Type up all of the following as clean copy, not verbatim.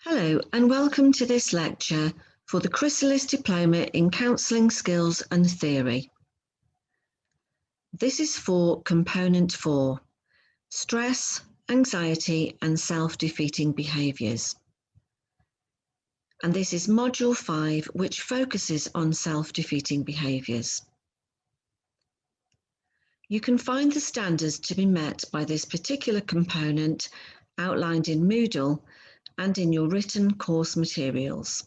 Hello and welcome to this lecture for the Chrysalis Diploma in Counselling Skills and Theory. This is for Component 4, Stress, Anxiety and Self-Defeating Behaviours. And this is Module 5, which focuses on self-defeating behaviours. You can find the standards to be met by this particular component outlined in Moodle and in your written course materials.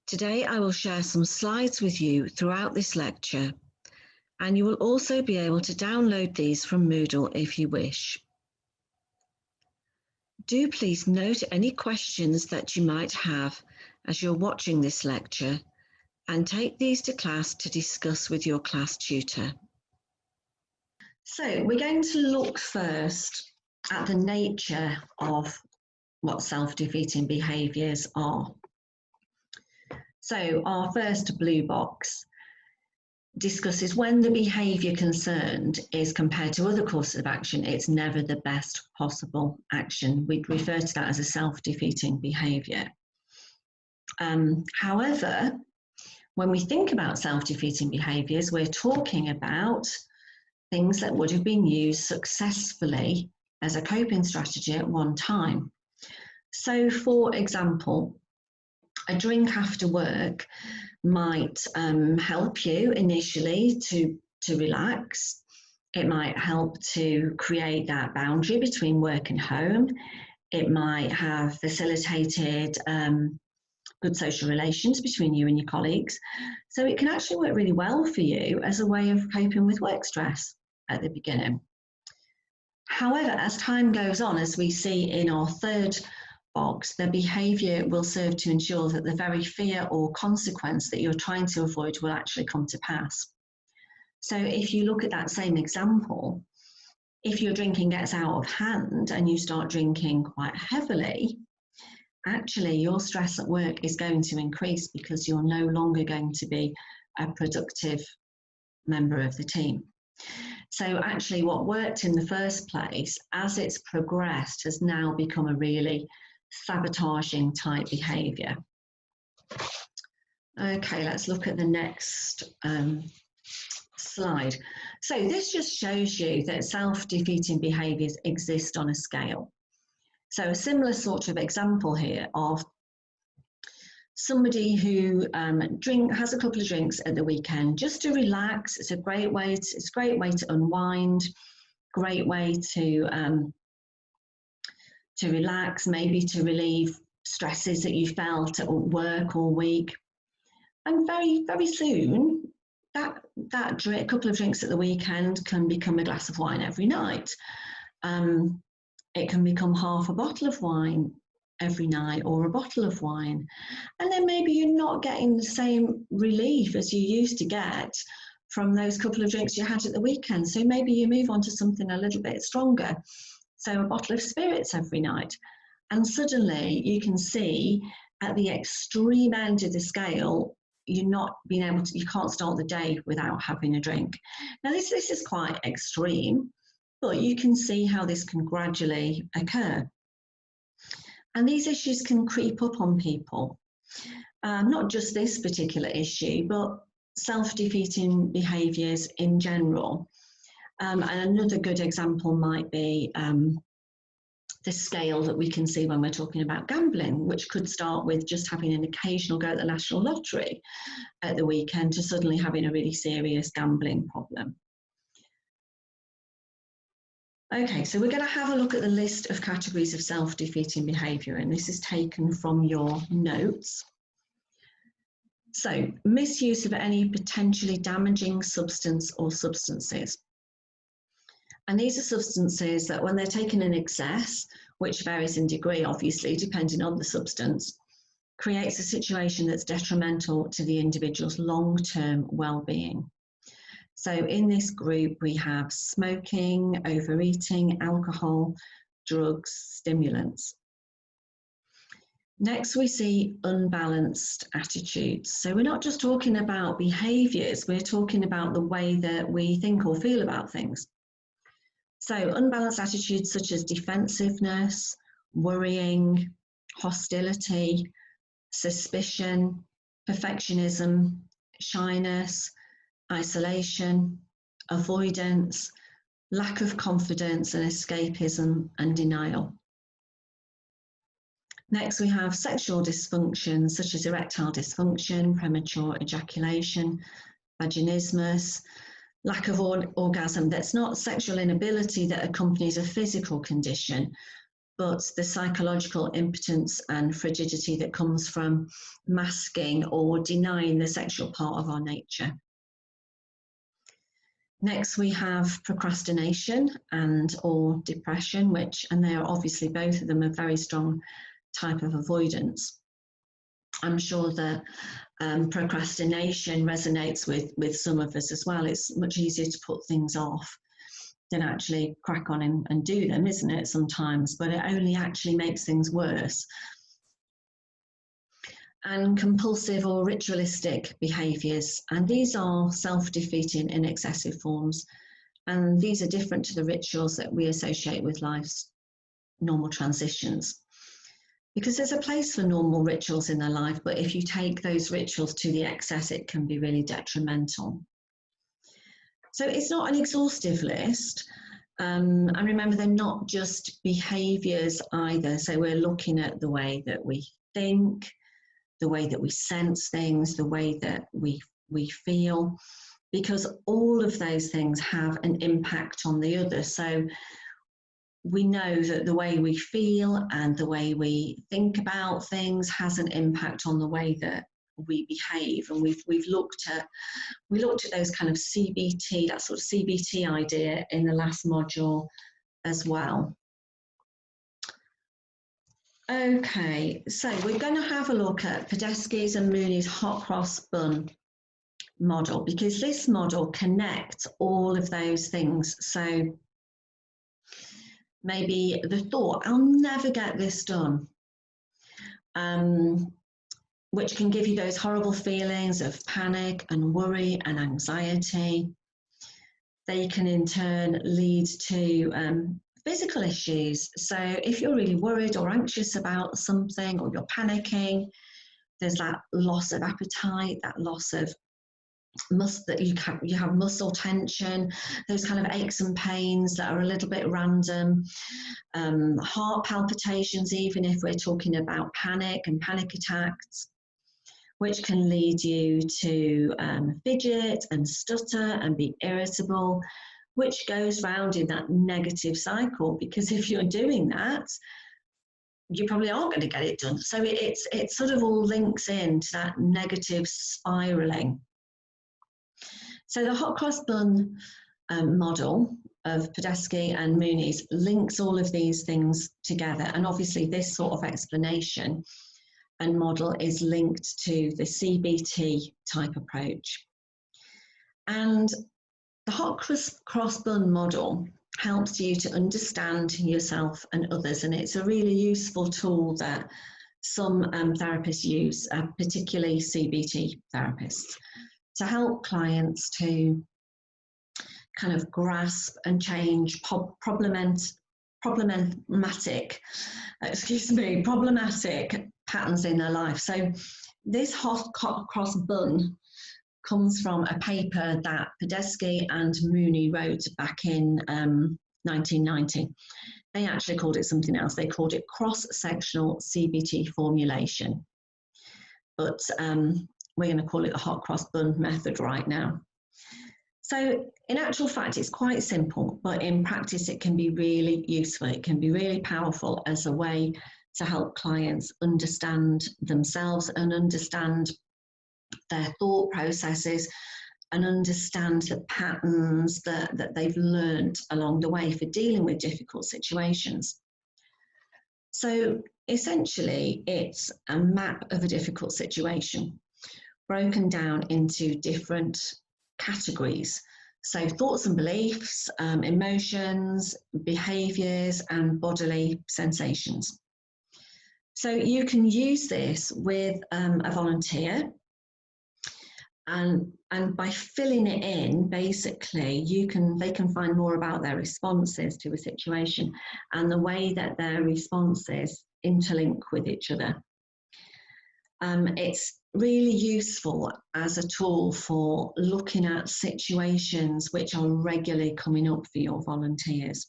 Today I will share some slides with you throughout this lecture, and you will also be able to download these from Moodle if you wish. Do please note any questions that you might have as you're watching this lecture, and take these to class to discuss with your class tutor. So we're going to look first at the nature of what self-defeating behaviours are. So our first blue box discusses when the behaviour concerned is compared to other courses of action, it's never the best possible action. We'd refer to that as a self-defeating behaviour. However, when we think about self-defeating behaviours, we're talking about things that would have been used successfully as a coping strategy at one time. So, for example, a drink after work might help you initially to relax. It might help to create that boundary between work and home. It might have facilitated good social relations between you and your colleagues. So it can actually work really well for you as a way of coping with work stress at the beginning. However, as time goes on, as we see in our third box, the behaviour will serve to ensure that the very fear or consequence that you're trying to avoid will actually come to pass. So if you look at that same example, if your drinking gets out of hand and you start drinking quite heavily, actually your stress at work is going to increase because you're no longer going to be a productive member of the team. So actually what worked in the first place, as it's progressed, has now become a really sabotaging type behaviour. Okay, let's look at the next slide. So this just shows you that self-defeating behaviours exist on a scale. So a similar sort of example here of somebody who has a couple of drinks at the weekend just to relax. It's a great way to unwind, great way to relax, maybe to relieve stresses that you felt at work all week. And very, very soon, that couple of drinks at the weekend can become a glass of wine every night. It can become half a bottle of wine every night or a bottle of wine. And then maybe you're not getting the same relief as you used to get from those couple of drinks you had at the weekend. So maybe you move on to something a little bit stronger. So a bottle of spirits every night. And suddenly you can see at the extreme end of the scale, you can't start the day without having a drink. Now this is quite extreme, but you can see how this can gradually occur. And these issues can creep up on people. Not just this particular issue, but self-defeating behaviours in general. And another good example might be the scale that we can see when we're talking about gambling, which could start with just having an occasional go at the National Lottery at the weekend to suddenly having a really serious gambling problem. Okay, so we're going to have a look at the list of categories of self-defeating behaviour, and this is taken from your notes. So, misuse of any potentially damaging substance or substances. And these are substances that when they're taken in excess, which varies in degree obviously depending on the substance, creates a situation that's detrimental to the individual's long-term well-being. So in this group we have smoking, overeating, alcohol, drugs, stimulants. Next we see unbalanced attitudes. So we're not just talking about behaviours, we're talking about the way that we think or feel about things. So unbalanced attitudes such as defensiveness, worrying, hostility, suspicion, perfectionism, shyness, isolation, avoidance, lack of confidence, and escapism and denial. Next, we have sexual dysfunctions such as erectile dysfunction, premature ejaculation, vaginismus, lack of orgasm. That's not sexual inability that accompanies a physical condition, but the psychological impotence and frigidity that comes from masking or denying the sexual part of our nature. Next, we have procrastination and or depression, and they are obviously both of them a very strong type of avoidance. I'm sure that procrastination resonates with some of us as well. It's much easier to put things off than actually crack on and do them, isn't it, sometimes? But it only actually makes things worse. And compulsive or ritualistic behaviors, and these are self-defeating in excessive forms, and these are different to the rituals that we associate with life's normal transitions. Because there's a place for normal rituals in their life, but if you take those rituals to the excess, it can be really detrimental. So it's not an exhaustive list. And remember, they're not just behaviours either. So we're looking at the way that we think, the way that we sense things, the way that we feel, because all of those things have an impact on the other. So we know that the way we feel and the way we think about things has an impact on the way that we behave. And we looked at those kind of CBT, that sort of CBT idea in the last module as well. Okay, so we're going to have a look at Podeskis and Mooney's hot cross bun model, because this model connects all of those things. So maybe the thought, I'll never get this done, which can give you those horrible feelings of panic and worry and anxiety. They can in turn lead to physical issues. So if you're really worried or anxious about something, or you're panicking, there's that loss of appetite, that loss of you have muscle tension, those kind of aches and pains that are a little bit random, heart palpitations, even if we're talking about panic and panic attacks, which can lead you to fidget and stutter and be irritable, which goes round in that negative cycle, because if you're doing that, you probably aren't going to get it done. So it sort of all links into that negative spiralling. So the hot cross bun model of Podeskis and Mooney's links all of these things together. And obviously this sort of explanation and model is linked to the CBT type approach. And the hot cross bun model helps you to understand yourself and others. And it's a really useful tool that some therapists use, particularly CBT therapists, to help clients to kind of grasp and change problematic patterns in their life. So this hot cross bun comes from a paper that Podeskis and Mooney wrote back in 1990. They actually called it something else. They called it cross-sectional CBT formulation. But we're going to call it the hot cross bun method right now. So in actual fact, it's quite simple, but in practice, it can be really useful. It can be really powerful as a way to help clients understand themselves and understand their thought processes and understand the patterns that they've learned along the way for dealing with difficult situations. So essentially, it's a map of a difficult situation, broken down into different categories. So thoughts and beliefs, emotions, behaviours, and bodily sensations. So you can use this with a volunteer, and by filling it in, basically, they can find more about their responses to a situation and the way that their responses interlink with each other. It's really useful as a tool for looking at situations which are regularly coming up for your volunteers.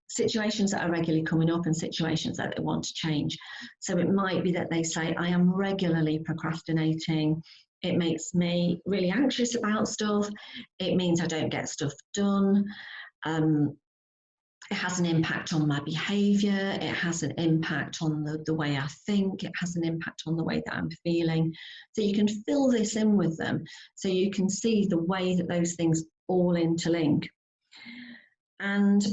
Situations that are regularly coming up and situations that they want to change. So it might be that they say, I am regularly procrastinating. It makes me really anxious about stuff. It means I don't get stuff done. It has an impact on my behaviour. It has an impact on the way I think. It has an impact on the way that I'm feeling. So you can fill this in with them so you can see the way that those things all interlink. And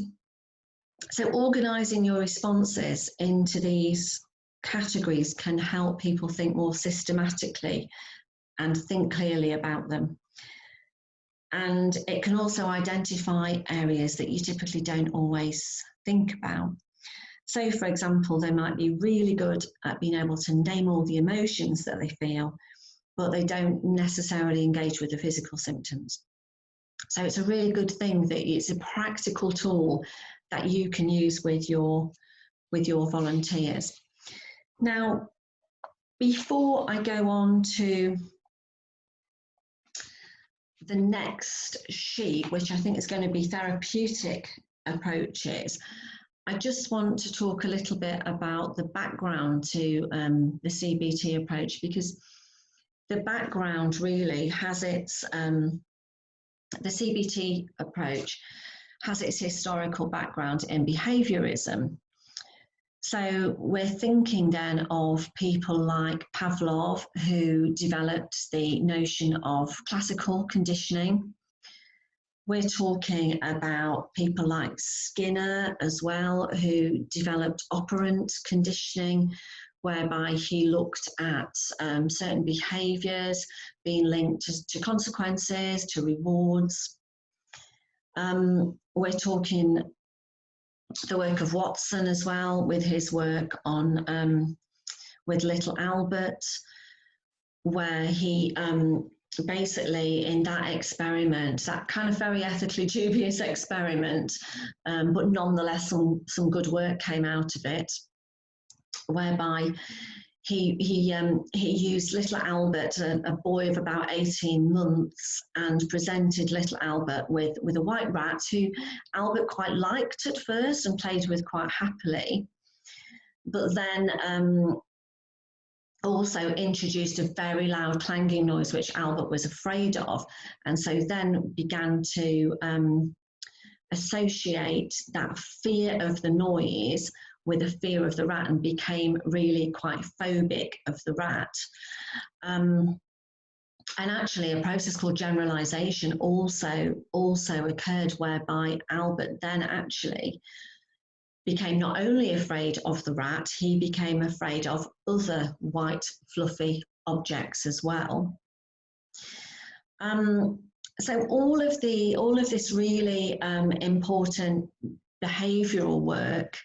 so organising your responses into these categories can help people think more systematically and think clearly about them. And it can also identify areas that you typically don't always think about. So, for example, they might be really good at being able to name all the emotions that they feel, but they don't necessarily engage with the physical symptoms. So it's a really good thing that it's a practical tool that you can use with your volunteers. Now, before I go on to the next sheet, which I think is going to be therapeutic approaches, I just want to talk a little bit about the background to the CBT approach, because the background really has its, the CBT approach has its historical background in behaviorism. So we're thinking then of people like Pavlov, who developed the notion of classical conditioning. We're talking about people like Skinner as well, who developed operant conditioning, whereby he looked at certain behaviours being linked to consequences, to rewards. We're talking the work of Watson as well, with his work on with little Albert, where he basically in that experiment, that kind of very ethically dubious experiment, but nonetheless some good work came out of it, whereby he used little Albert, a boy of about 18 months, and presented little Albert with a white rat who Albert quite liked at first and played with quite happily, but then also introduced a very loud clanging noise which Albert was afraid of, and so then began to associate that fear of the noise with a fear of the rat, and became really quite phobic of the rat. And actually a process called generalization also occurred, whereby Albert then actually became not only afraid of the rat, he became afraid of other white fluffy objects as well. So all of this really important behavioural work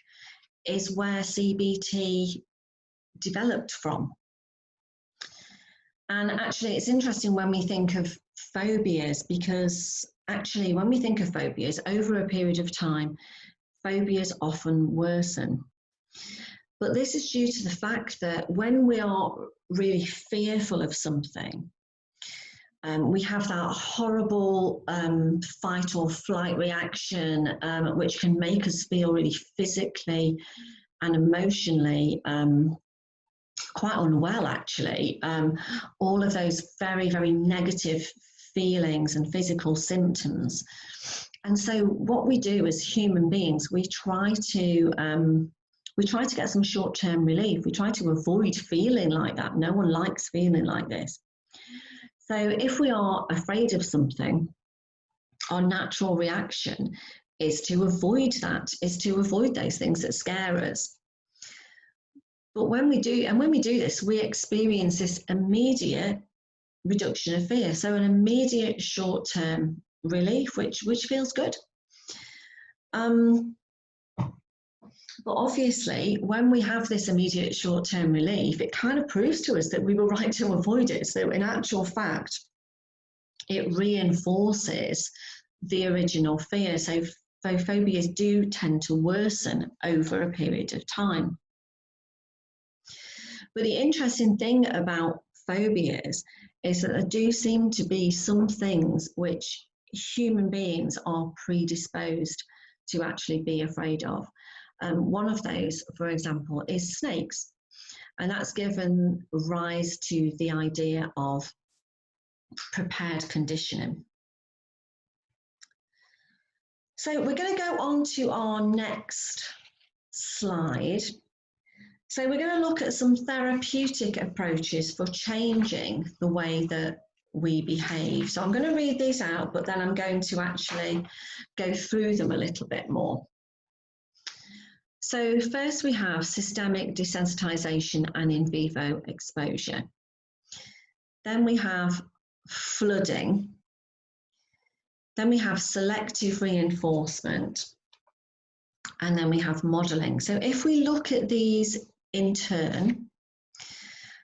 is where CBT developed from. And actually it's interesting when we think of phobias, because actually when we think of phobias over a period of time, phobias often worsen. But this is due to the fact that when we are really fearful of something, we have that horrible fight or flight reaction, which can make us feel really physically and emotionally quite unwell, actually. All of those very, very negative feelings and physical symptoms. And so what we do as human beings, we try to get some short-term relief. We try to avoid feeling like that. No one likes feeling like this. So if we are afraid of something, our natural reaction is to avoid that, is to avoid those things that scare us. But when we do this, we experience this immediate reduction of fear. So an immediate short-term relief, which feels good. But obviously, when we have this immediate short-term relief, it kind of proves to us that we were right to avoid it. So in actual fact, it reinforces the original fear. So phobias do tend to worsen over a period of time. But the interesting thing about phobias is that there do seem to be some things which human beings are predisposed to actually be afraid of. One of those, for example, is snakes. And that's given rise to the idea of prepared conditioning. So we're going to go on to our next slide. So we're going to look at some therapeutic approaches for changing the way that we behave. So I'm going to read these out, but then I'm going to actually go through them a little bit more. So first we have systemic desensitization and in vivo exposure. Then we have flooding. Then we have selective reinforcement. And then we have modeling. So if we look at these in turn,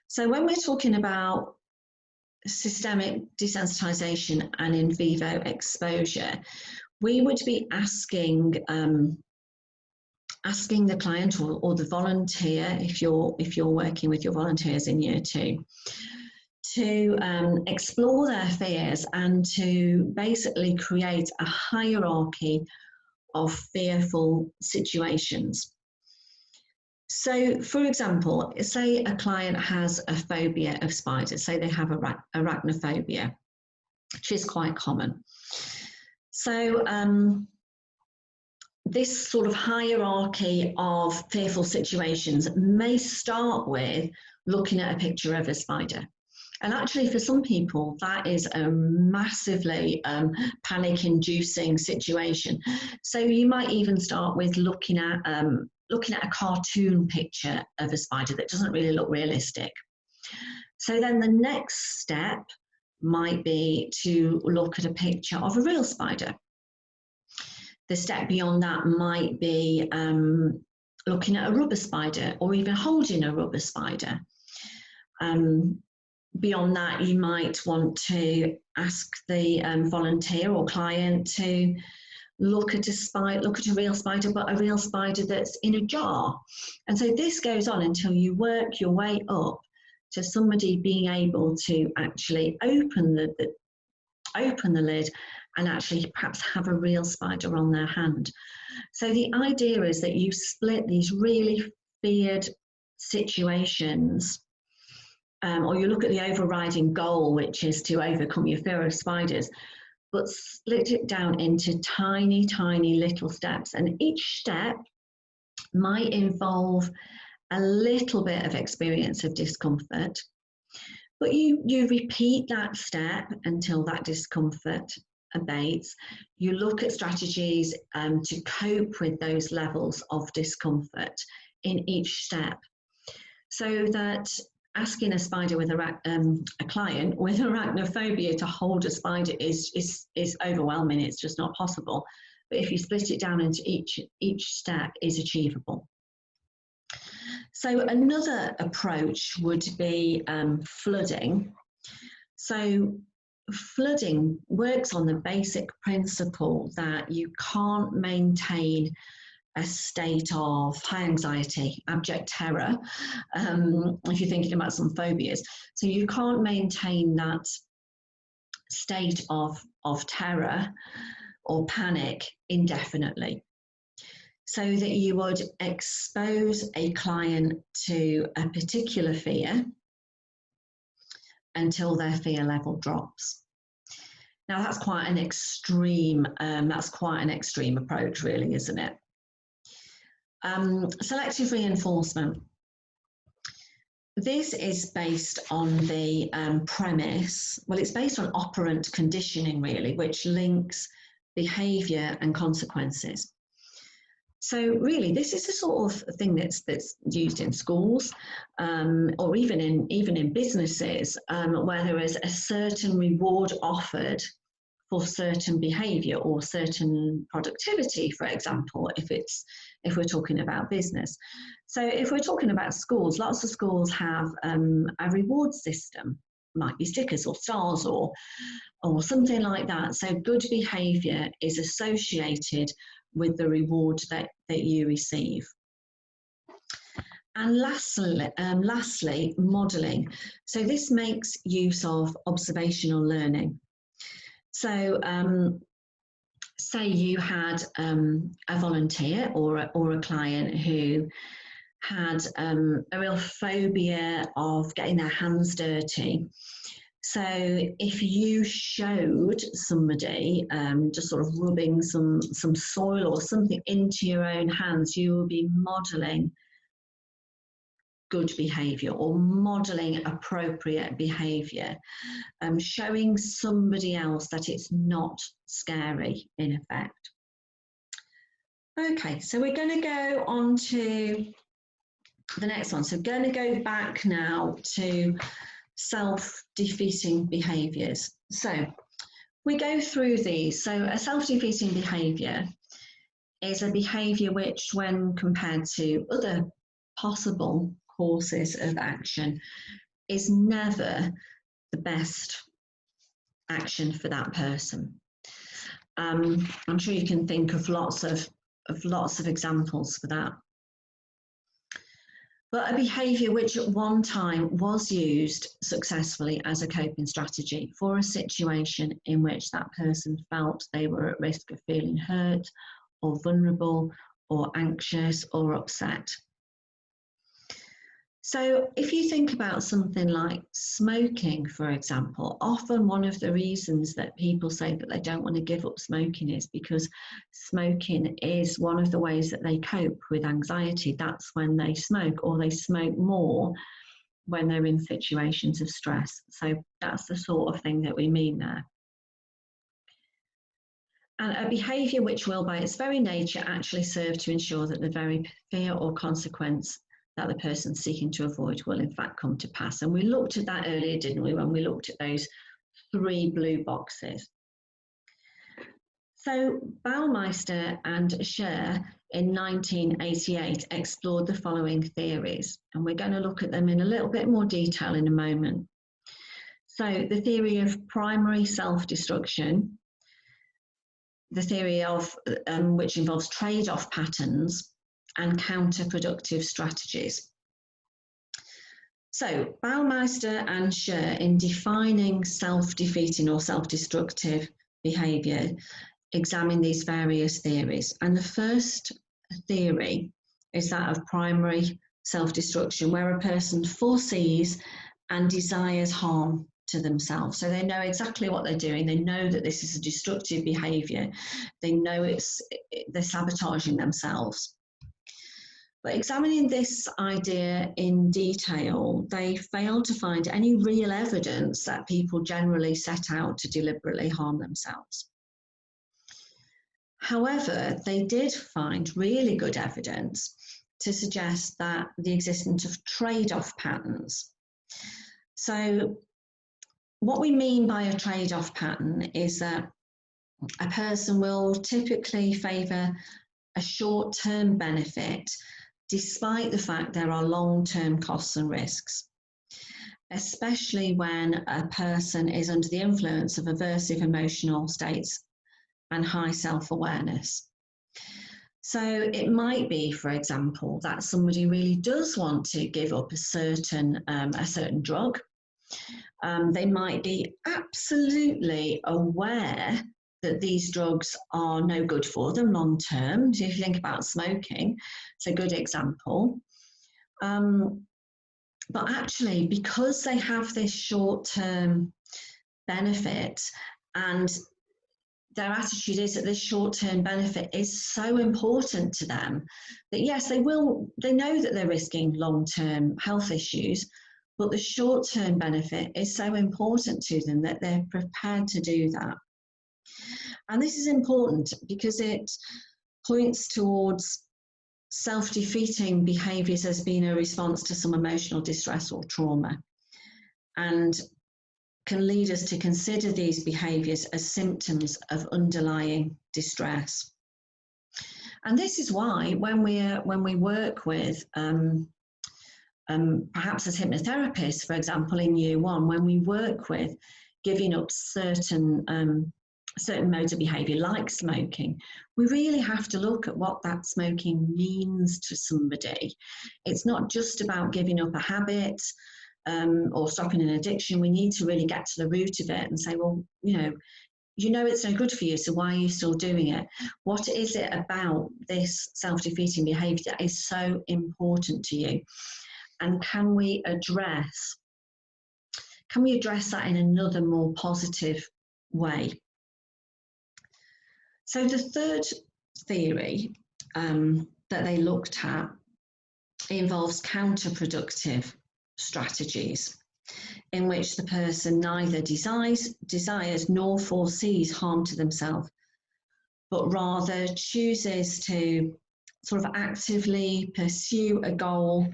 so when we're talking about systemic desensitization and in vivo exposure, we would be asking the client or the volunteer, if you're working with your volunteers in year 2, to explore their fears and to basically create a hierarchy of fearful situations. So, for example, say a client has a phobia of spiders, say they have arachnophobia, which is quite common. So, this sort of hierarchy of fearful situations may start with looking at a picture of a spider. And actually, for some people, that is a massively panic-inducing situation. So you might even start with looking at a cartoon picture of a spider that doesn't really look realistic. So then the next step might be to look at a picture of a real spider. The step beyond that might be looking at a rubber spider or even holding a rubber spider. Beyond that, you might want to ask the volunteer or client to look at a real spider, but a real spider that's in a jar. And so this goes on until you work your way up to somebody being able to actually open the lid and actually perhaps have a real spider on their hand. So the idea is that you split these really feared situations, or you look at the overriding goal, which is to overcome your fear of spiders, but split it down into tiny, tiny little steps. And each step might involve a little bit of experience of discomfort, but you repeat that step until that discomfort abates. You look at strategies to cope with those levels of discomfort in each step, so that asking a spider with a client with arachnophobia to hold a spider is overwhelming. It's just not possible. But if you split it down into each step, is achievable. So another approach would be flooding. So flooding works on the basic principle that you can't maintain a state of high anxiety, abject terror, if you're thinking about some phobias. So you can't maintain that state of terror or panic indefinitely. So that you would expose a client to a particular fear until their fear level drops. Now that's quite an extreme approach, really, isn't it? Selective reinforcement. This is based on the premise, well, it's based on operant conditioning, really, which links behaviour and consequences. So really, this is the sort of thing that's used in schools, or even in businesses, where there is a certain reward offered for certain behaviour or certain productivity, for example, if we're talking about business. So if we're talking about schools, lots of schools have a reward system, might be stickers or stars or something like that. So good behaviour is associated with the reward that you receive. And lastly, modelling. So this makes use of observational learning. So say you had a volunteer or a client who had a real phobia of getting their hands dirty. So if you showed somebody just sort of rubbing some soil or something into your own hands, you will be modelling good behaviour or modelling appropriate behaviour, showing somebody else that it's not scary in effect. Okay, so we're going to go on to the next one. So going to go back now to self-defeating behaviours. So we go through these. So a self-defeating behaviour is a behaviour which, when compared to other possible courses of action, is never the best action for that person. I'm sure you can think of lots of examples for that. But a behaviour which at one time was used successfully as a coping strategy for a situation in which that person felt they were at risk of feeling hurt or vulnerable or anxious or upset. So if you think about something like smoking, for example, often one of the reasons that people say that they don't want to give up smoking is because smoking is one of the ways that they cope with anxiety. That's when they smoke, or they smoke more when they're in situations of stress. So that's the sort of thing that we mean there. And a behaviour which will, by its very nature, actually serve to ensure that the very fear or consequence that the person seeking to avoid will in fact come to pass. And we looked at that earlier, didn't we, when we looked at those 3 blue boxes. So Baumeister and Scher in 1988 explored the following theories, and we're going to look at them in a little bit more detail in a moment. So the theory of primary self-destruction, the theory of which involves trade-off patterns, and counterproductive strategies. So Baumeister and Scher, in defining self-defeating or self-destructive behaviour, examine these various theories. And the first theory is that of primary self-destruction, where a person foresees and desires harm to themselves. So they know exactly what they're doing. They know that this is a destructive behaviour. They know they're sabotaging themselves. But examining this idea in detail, they failed to find any real evidence that people generally set out to deliberately harm themselves. However, they did find really good evidence to suggest that the existence of trade-off patterns. So what we mean by a trade-off pattern is that a person will typically favour a short-term benefit despite the fact there are long-term costs and risks, especially when a person is under the influence of aversive emotional states and high self-awareness. So it might be, for example, that somebody really does want to give up a certain drug. They might be absolutely aware that these drugs are no good for them long term. So if you think about smoking, it's a good example. But actually, because they have this short-term benefit, and their attitude is that this short-term benefit is so important to them that yes, they know that they're risking long-term health issues, but the short-term benefit is so important to them that they're prepared to do that. And this is important because it points towards self-defeating behaviours as being a response to some emotional distress or trauma, and can lead us to consider these behaviours as symptoms of underlying distress. And this is why when we work with perhaps as hypnotherapists, for example, in year 1, when we work with giving up certain certain modes of behaviour, like smoking, we really have to look at what that smoking means to somebody. It's not just about giving up a habit or stopping an addiction. We need to really get to the root of it and say, well, you know it's no good for you, so why are you still doing it? What is it about this self-defeating behaviour that is so important to you? And can we address that in another more positive way? So the third theory that they looked at involves counterproductive strategies, in which the person neither desires nor foresees harm to themselves, but rather chooses to sort of actively pursue a goal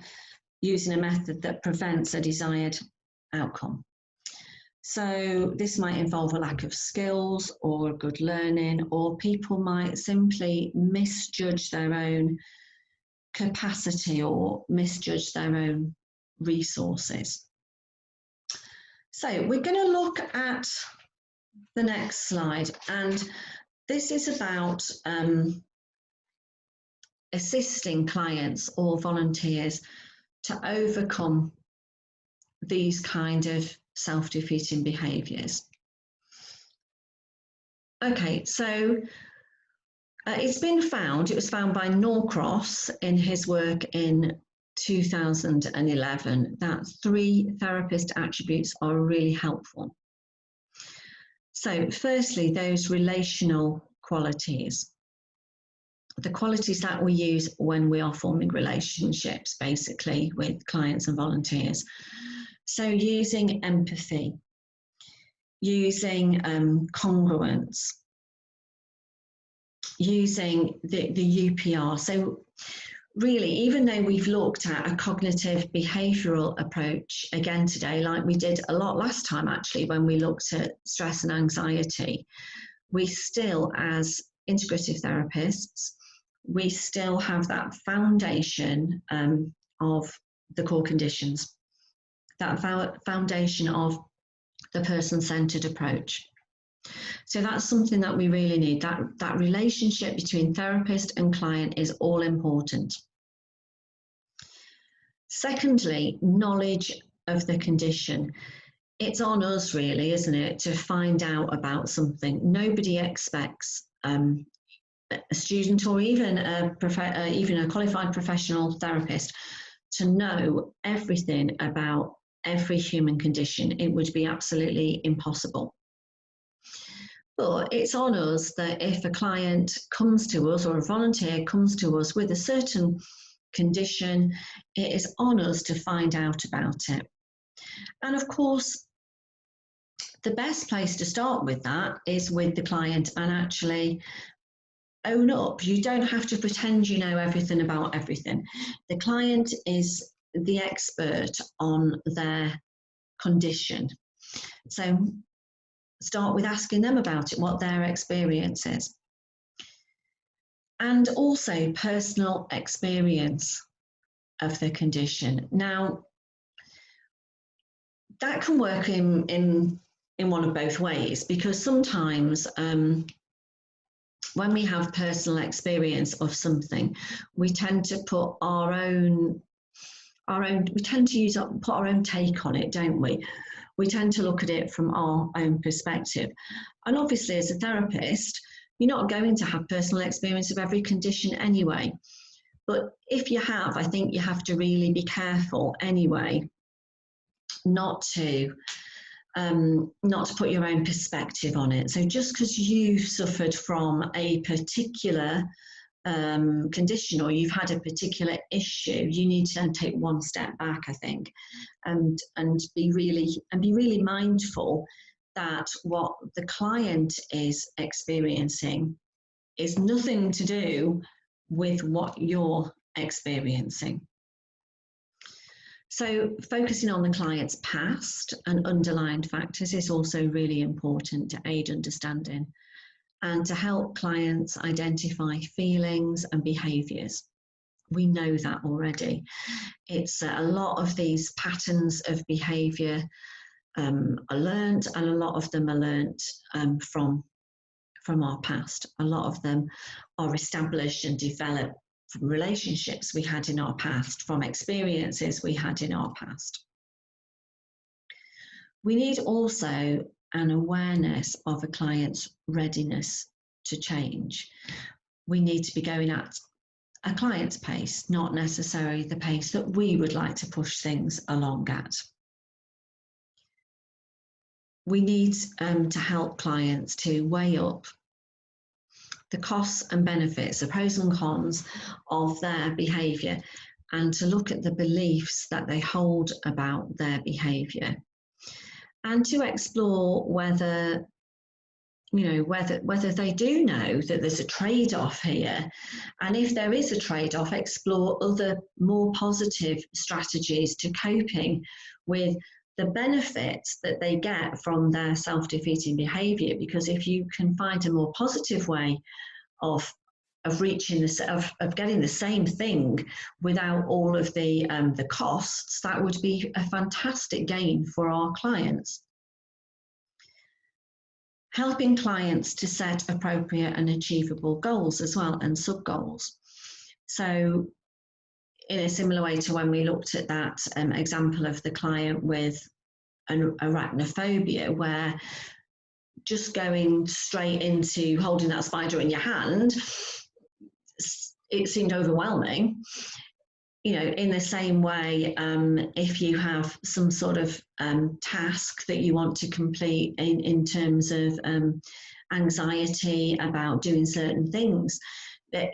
using a method that prevents a desired outcome. So this might involve a lack of skills or good learning, or people might simply misjudge their own capacity or misjudge their own resources. So we're going to look at the next slide, and this is about assisting clients or volunteers to overcome these kind of self-defeating behaviours. Okay, so it was found by Norcross in his work in 2011 that 3 therapist attributes are really helpful. So firstly, those relational qualities, the qualities that we use when we are forming relationships, basically, with clients and volunteers. So using empathy, using congruence, using the UPR. So really, even though we've looked at a cognitive behavioural approach again today, like we did a lot last time actually when we looked at stress and anxiety, we still, as integrative therapists, we still have that foundation of the core conditions, that foundation of the person-centred approach. So that's something that we really need. That relationship between therapist and client is all important. Secondly, knowledge of the condition. It's on us really, isn't it, to find out about something. Nobody expects a student or even a qualified professional therapist to know everything about every human condition. It would be absolutely impossible. But it's on us that if a client comes to us or a volunteer comes to us with a certain condition, it is on us to find out about it. And of course, the best place to start with that is with the client and actually own up. You don't have to pretend you know everything about everything. The client is the expert on their condition. So start with asking them about it, what their experience is. And also personal experience of the condition. Now, that can work in one of both ways, because sometimes when we have personal experience of something, we tend to put put our own take on it, don't we? We tend to look at it from our own perspective. And obviously, as a therapist, you're not going to have personal experience of every condition anyway. But if you have, I think you have to really be careful anyway, not to put your own perspective on it. So just because you've suffered from a particular condition or you've had a particular issue, you need to then take one step back, I think, and be really mindful that what the client is experiencing is nothing to do with what you're experiencing. So focusing on the client's past and underlying factors is also really important to aid understanding and to help clients identify feelings and behaviours. We know that already. It's a lot of these patterns of behaviour are learnt, and a lot of them are learnt from from our past. A lot of them are established and developed from relationships we had in our past, from experiences we had in our past. We need also an awareness of a client's readiness to change. We need to be going at a client's pace, not necessarily the pace that we would like to push things along at. We need to help clients to weigh up the costs and benefits, the pros and cons of their behaviour, and to look at the beliefs that they hold about their behaviour, and to explore whether they do know that there's a trade-off here, and if there is a trade-off, explore other more positive strategies to coping with the benefits that they get from their self-defeating behaviour. Because if you can find a more positive way of reaching of getting the same thing without all of the costs, that would be a fantastic gain for our clients. Helping clients to set appropriate and achievable goals as well, and sub-goals. So in a similar way to when we looked at that example of the client with an arachnophobia, where just going straight into holding that spider in your hand, it seemed overwhelming. In the same way, if you have some sort of task that you want to complete in terms of anxiety about doing certain things,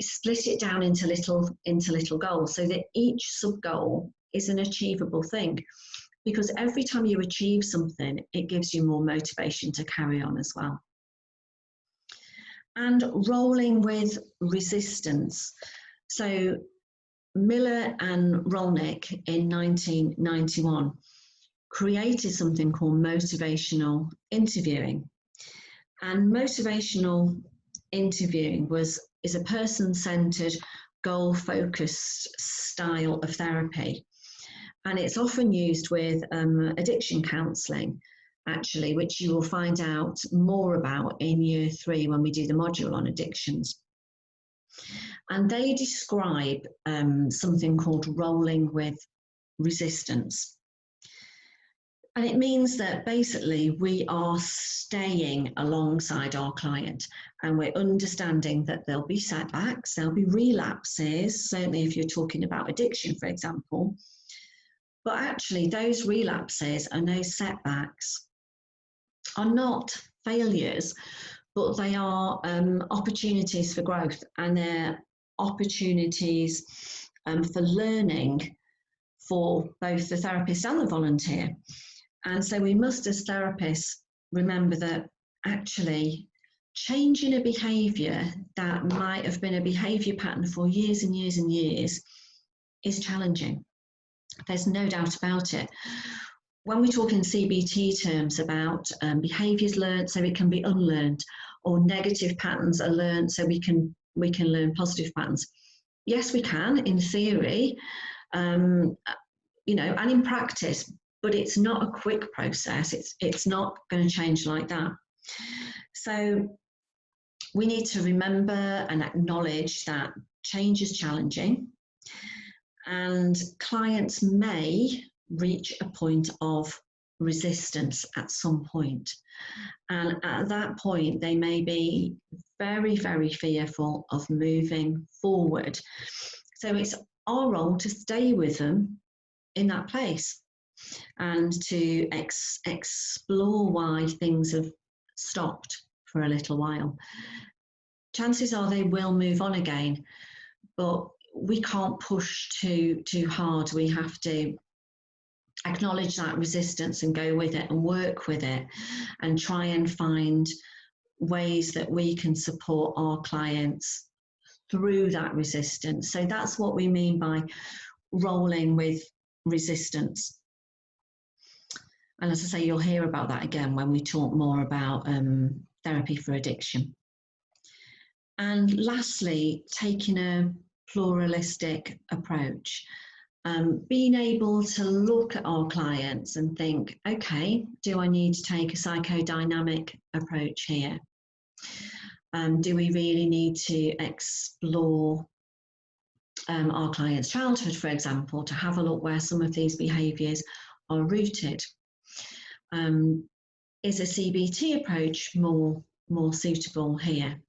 split it down into little goals, so that each sub-goal is an achievable thing. Because every time you achieve something, it gives you more motivation to carry on as well. And rolling with resistance. So Miller and Rolnick in 1991 created something called motivational interviewing. And motivational interviewing is a person-centered, goal-focused style of therapy. And it's often used with addiction counselling, actually, which you will find out more about in year 3 when we do the module on addictions. And they describe something called rolling with resistance. And it means that basically we are staying alongside our client, and we're understanding that there'll be setbacks, there'll be relapses, certainly if you're talking about addiction, for example. But actually those relapses and those setbacks are not failures, but they are opportunities for growth, and they're opportunities for learning for both the therapist and the volunteer. And so we must, as therapists, remember that actually changing a behaviour that might have been a behaviour pattern for years and years and years is challenging. There's no doubt about it. When we talk in CBT terms about behaviours learned so it can be unlearned, or negative patterns are learned so we can learn positive patterns. Yes, we can in theory, and in practice, but it's not a quick process. It's not going to change like that. So we need to remember and acknowledge that change is challenging, and clients may reach a point of resistance at some point. And at that point, they may be very, very fearful of moving forward. So it's our role to stay with them in that place and to explore why things have stopped for a little while. Chances are they will move on again, but we can't push too hard. We have to acknowledge that resistance and go with it and work with it and try and find ways that we can support our clients through that resistance. So that's what we mean by rolling with resistance. And as I say, you'll hear about that again when we talk more about therapy for addiction. And lastly, taking a pluralistic approach. Being able to look at our clients and think, okay, do I need to take a psychodynamic approach here? Do we really need to explore our client's childhood, for example, to have a look where some of these behaviours are rooted? Is a CBT approach more suitable here?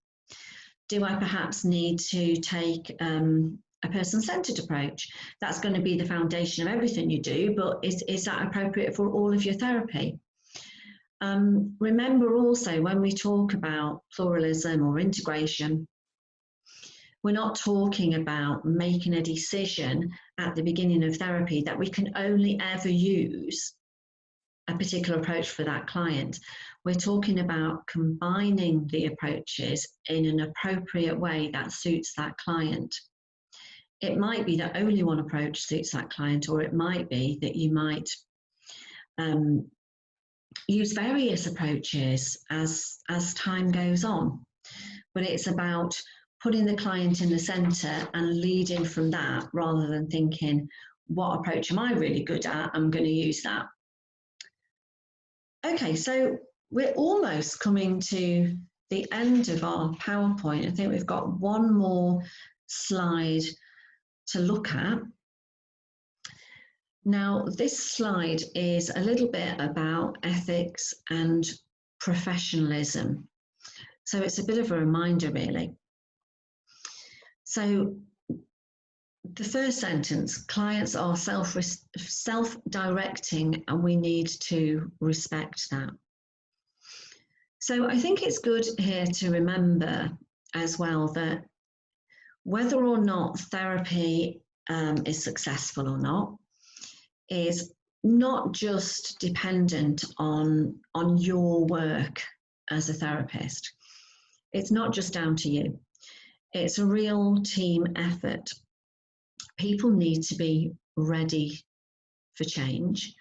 Do I perhaps need to take a person-centred approach? That's going to be the foundation of everything you do, but is that appropriate for all of your therapy? Remember also, when we talk about pluralism or integration, we're not talking about making a decision at the beginning of therapy that we can only ever use a particular approach for that client. We're talking about combining the approaches in an appropriate way that suits that client. It might be that only one approach suits that client, or it might be that you might use various approaches as time goes on. But it's about putting the client in the centre and leading from that, rather than thinking, what approach am I really good at? I'm going to use that. Okay, so we're almost coming to the end of our PowerPoint. I think we've got one more slide to look at. Now, this slide is a little bit about ethics and professionalism. So it's a bit of a reminder, really. So the first sentence, clients are self-directing, and we need to respect that. So I think it's good here to remember as well that whether or not therapy is successful or not is not just dependent on your work as a therapist. It's not just down to you. It's a real team effort. People need to be ready for change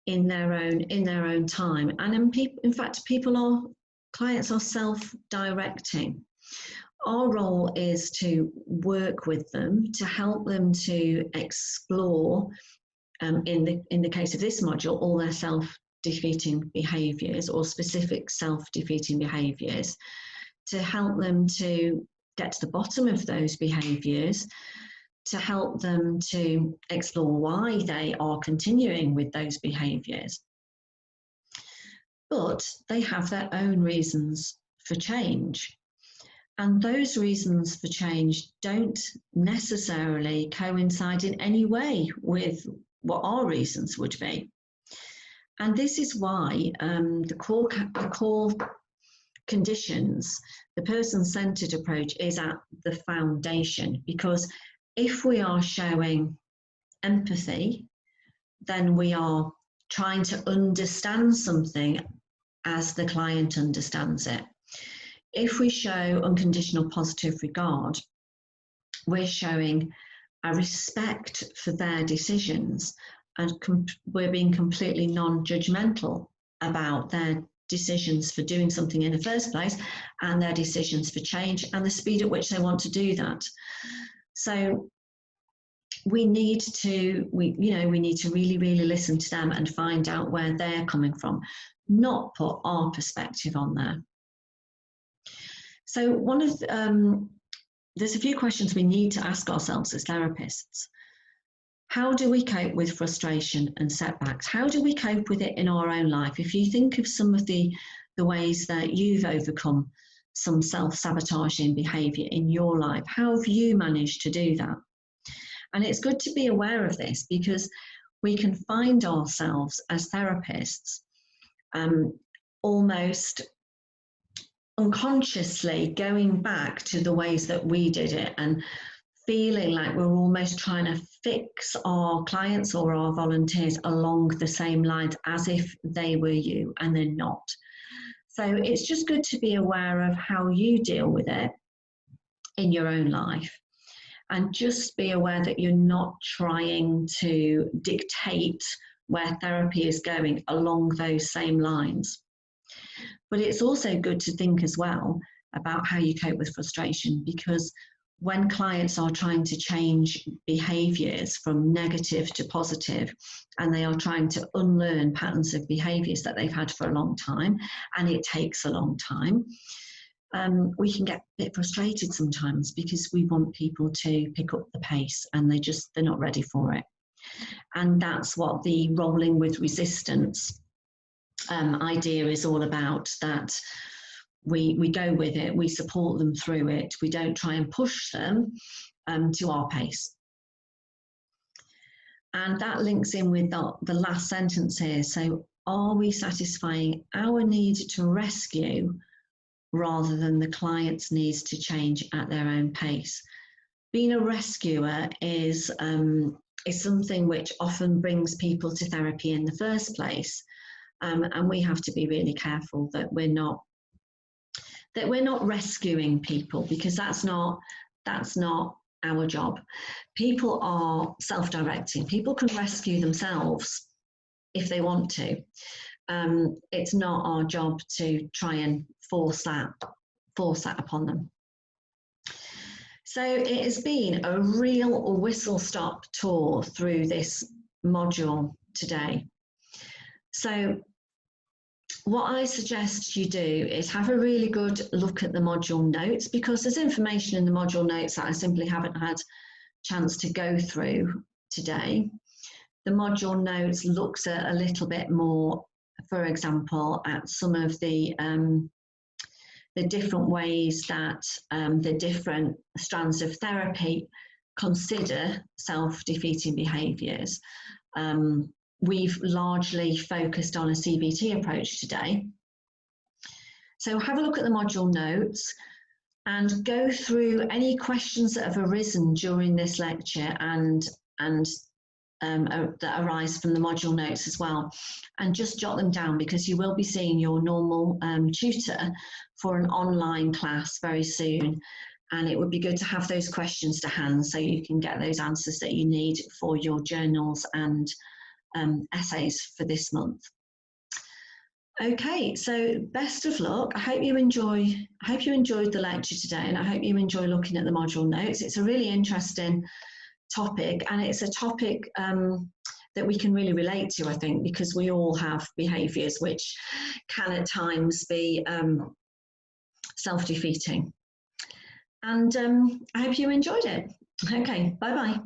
in their own time, and in fact, clients are self-directing. Our role is to work with them, to help them to explore, in the case of this module, all their self-defeating behaviours or specific self-defeating behaviours, to help them to get to the bottom of those behaviours, to help them to explore why they are continuing with those behaviours. But they have their own reasons for change. And those reasons for change don't necessarily coincide in any way with what our reasons would be. And this is why the core conditions, the person-centred approach, is at the foundation, because if we are showing empathy, then we are trying to understand something as the client understands it. If we show unconditional positive regard, we're showing a respect for their decisions, and we're being completely non-judgmental about their decisions for doing something in the first place, and their decisions for change, and the speed at which they want to do that. So we need to really listen to them and find out where they're coming from, not put our perspective on there. So there's a few questions we need to ask ourselves as therapists. How do we cope with frustration and setbacks? How do we cope with it in our own life? If you think of some of the ways that you've overcome some self-sabotaging behaviour in your life, how have you managed to do that? And it's good to be aware of this, because we can find ourselves as therapists almost unconsciously going back to the ways that we did it, and feeling like we're almost trying to fix our clients or our volunteers along the same lines as if they were you, and they're not. So it's just good to be aware of how you deal with it in your own life, and just be aware that you're not trying to dictate where therapy is going along those same lines. But it's also good to think as well about how you cope with frustration, because when clients are trying to change behaviours from negative to positive, and they are trying to unlearn patterns of behaviours that they've had for a long time, and it takes a long time, we can get a bit frustrated sometimes because we want people to pick up the pace and they're not ready for it. And that's what the rolling with resistance idea is all about, that we go with it, we support them through it, we don't try and push them to our pace. And that links in with the last sentence here. So are we satisfying our need to rescue rather than the client's needs to change at their own pace? Being a rescuer is something which often brings people to therapy in the first place. And we have to be really careful that we're not rescuing people, because that's not our job. People are self-directing. People can rescue themselves if they want to. It's not our job to try and force that upon them. So it has been a real whistle-stop tour through this module today. So what I suggest you do is have a really good look at the module notes, because there's information in the module notes that I simply haven't had a chance to go through today. The module notes looks at a little bit more, for example, at some of the different ways that the different strands of therapy consider self-defeating behaviours. We've largely focused on a CBT approach today. So have a look at the module notes and go through any questions that have arisen during this lecture and that arise from the module notes as well, and just jot them down, because you will be seeing your normal tutor for an online class very soon, and it would be good to have those questions to hand so you can get those answers that you need for your journals and essays for this month. Okay, so best of luck. I hope you enjoyed the lecture today, and I hope you enjoy looking at the module notes. It's a really interesting topic, and it's a topic that we can really relate to, I think, because we all have behaviours which can at times be self-defeating. And I hope you enjoyed it. Okay, bye-bye.